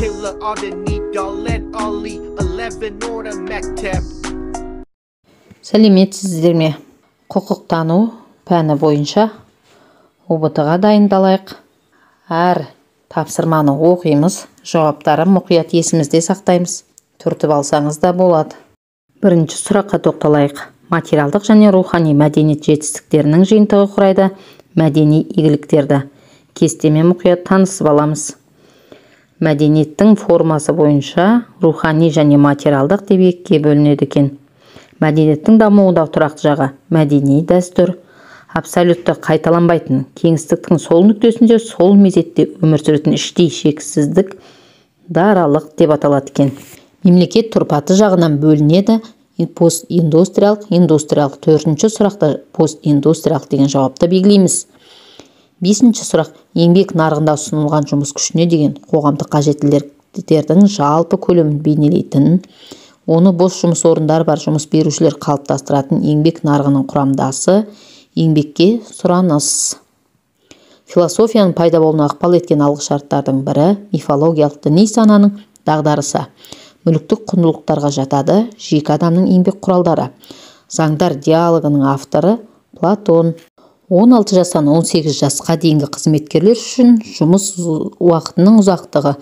Taylor Aldeny, Dalet Ali, 11 order Mektep. Сәлеметсіздер ме? Құқықтану пәні бойынша ұбт-ға дайындалайық. Әр тапсырманы оқимыз, жауаптары мұқият есімізде сақтаймыз. Түртіп алсаңыз да болады. Бірінші сұраққа тоқталайық. Материалдық және рухани мәдениет жетістіктерінің жиынтығы құрайды мәдени игіліктерді. Кестемен мұқият танысып аламыз. Мәдениеттің формасы бойынша рухани және материалдық деп екіге бөлінеді екен. Мәдениеттің дамуында тұрақты жағы мәдени дәстүр, абсолютті қайталанбайтын кеңістіктің сол нүктесінде сол мезетте өмір сүретін іштей шексіздік даралық деп аталады екен. Мемлекет тұрпаты жағынан бөлінеді постиндустриялық, индустриялық. Төртінші сұрақта постиндустриялық деген жауапты белгілейміз. Бесінші сұрақ еңбек нарығында ұсынылған жұмыс күшіне деген қоғамдық қажеттіліктердің жалпы көлемін бейнелейтін, оны бос жұмыс орындары бар жұмыс берушілер қалыптастыратын еңбек нарығының құрамдасы, еңбекке сұраныс. Философияның пайда болуына ықпал еткен алғышарттардың бірі мифологиялық діни сананың дағдарысы. Мүліктік құндылықтарға жатады жеке адамның еңбек құралдары. Заңдар диалогының авторы Платон. 16 жастан 18 жасқа дейінгі қызметкерлер үшін жұмыс уақытының ұзақтығы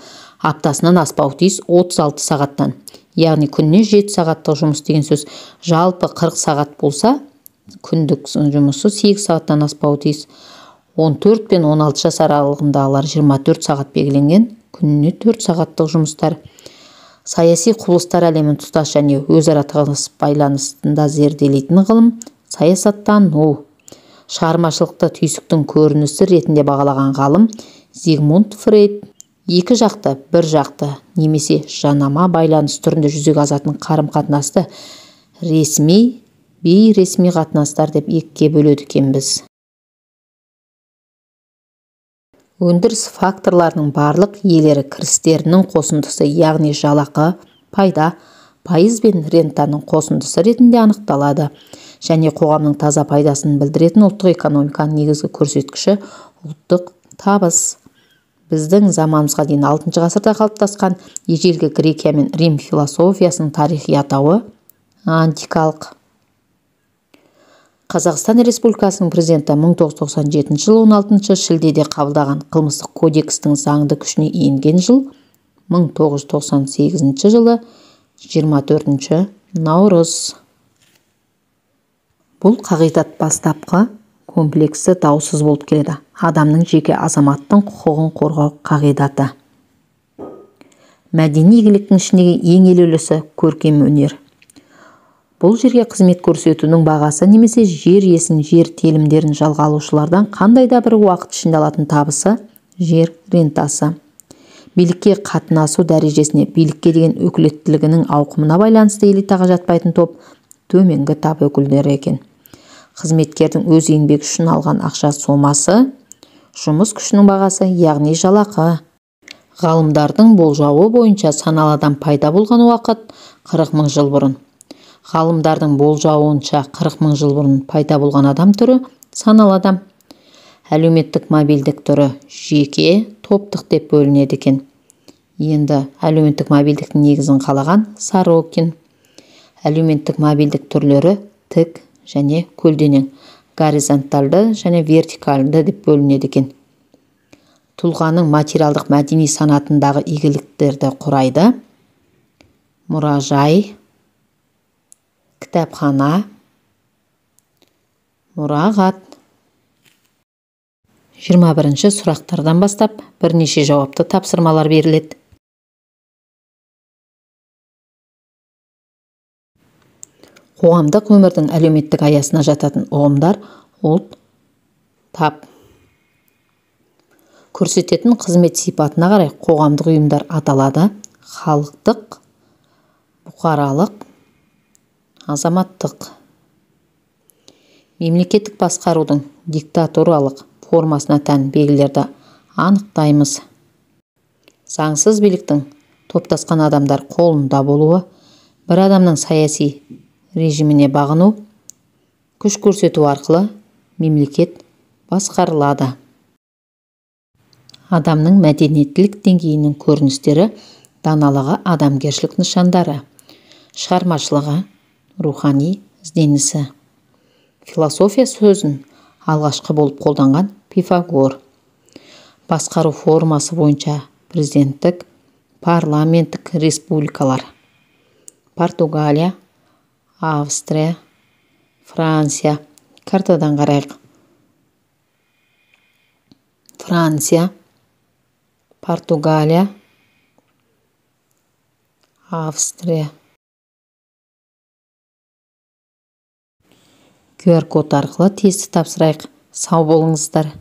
аптасынан аспауы тиіс 36 сағаттан. Яғни күніне 7 сағаттық жұмыс деген сөз. Жалпы 40 сағат болса, күндік жұмысы 8 сағаттан аспауы тиіс. 14 пен 16 жас аралығындағылар 24 сағат белгіленген, күніне 4 сағаттық жұмыстар. Саяси құбылыстар әлемін тұтас және өзара тығыз байланысында зерделейтін ғылым саясаттану. Шығармашылықты түйсіктің көрінісі ретінде бағалаған ғалым Зигмунд Фрейд. Екі жақты, бір жақты немесе жанама байланыс түрінде жүзеге асатын қарым-қатынасты ресми, бейресми қатынастар деп екіге бөледі екенбіз. Өндіріс факторларының барлық иелері кірістерінің қосындысы, яғни жалақы, пайда, пайыз бен рентаның қосындысы ретінде анықталады. Және қоғамның таза пайдасын білдіретін ұлттық экономиканың негізгі көрсеткіші ұлттық табыс. Біздің заманымызға дейін 6 ғасырда қалыптасқан ежелгі Грекия мен Рим философиясының тарихи атауы антикалық. Қазақстан Республикасының президенті 1997 жылы 16 шілдеде қабылдаған қылмыстық кодекстің заңды күшіне енген жыл 1998 жылы 24 наурыз. Бұл қағидат бастапқы комплексі даусыз болып келеді. Адамның жеке азаматтың құқығын қорғау қағидаты. Мәдени игіліктің ішіндегі ең елеулісі көркем өнер. Бұл жерге қызмет көрсетудің бағасы немесе жер иесінің жер телімдерін жалға алушылардан қандай да бір уақыт ішінде алатын табысы жер рентасы. Билікке қатынасу дәрежесіне, билікке деген өкілеттілігінің ауқымына байланысты элитаға жатпайтын топ төменгі тап өкілдері екен. Қызметкердің өз еңбек үшін алған ақша сомасы, жұмыс күшінің бағасы, яғни жалақы. Ғалымдардың болжауы бойынша саналы адам пайда болған уақыт 40 мың жыл бұрын. Ғалымдардың болжауынша 40 мың жыл бұрын пайда болған адам түрі саналы адам. Әлеуметтік мобильдік түрі жеке, топтық деп бөлінеді екен. Енді әлеуметтік мобильдіктің негізін қалаған Сорокин. Әлеуметтік мобильдік түрлері тік және көлденең, горизонталды және вертикалды деп бөлінеді екен. Тұлғаның материалдық мәдени санатындағы игіліктерді құрайды. Мұражай, кітапхана, мұрағат. 21 сұрақтардан бастап бірнеше жауапты тапсырмалар беріледі. Қоғамдық өмірдің әлеуметтік аясына жататын ұғымдар ұлт, тап. Көрсететін қызмет сипатына қарай қоғамдық ұйымдар аталады. Халықтық, бұқаралық, азаматтық. Мемлекеттік басқарудың диктатуралық формасына тән белгілерді анықтаймыз. Заңсыз биліктің топтасқан адамдар қолында болуы, бір адамның саяси режиміне бағыну, күш көрсету арқылы мемлекет басқарылады. Адамның мәдениеттілік деңгейінің көріністері, даналығы, адамгершілік нышандары, шығармашылығы, рухани ізденісі. Философия сөзін алғашқы болып қолданған Пифагор. Басқару формасы бойынша президенттік, парламенттік республикалар. Португалия, Австрия, Франция. Картадан қарайық. Франция, Португалия, Австрия. QR-код арқылы тесті тапсырайық. Сау болыңыздар.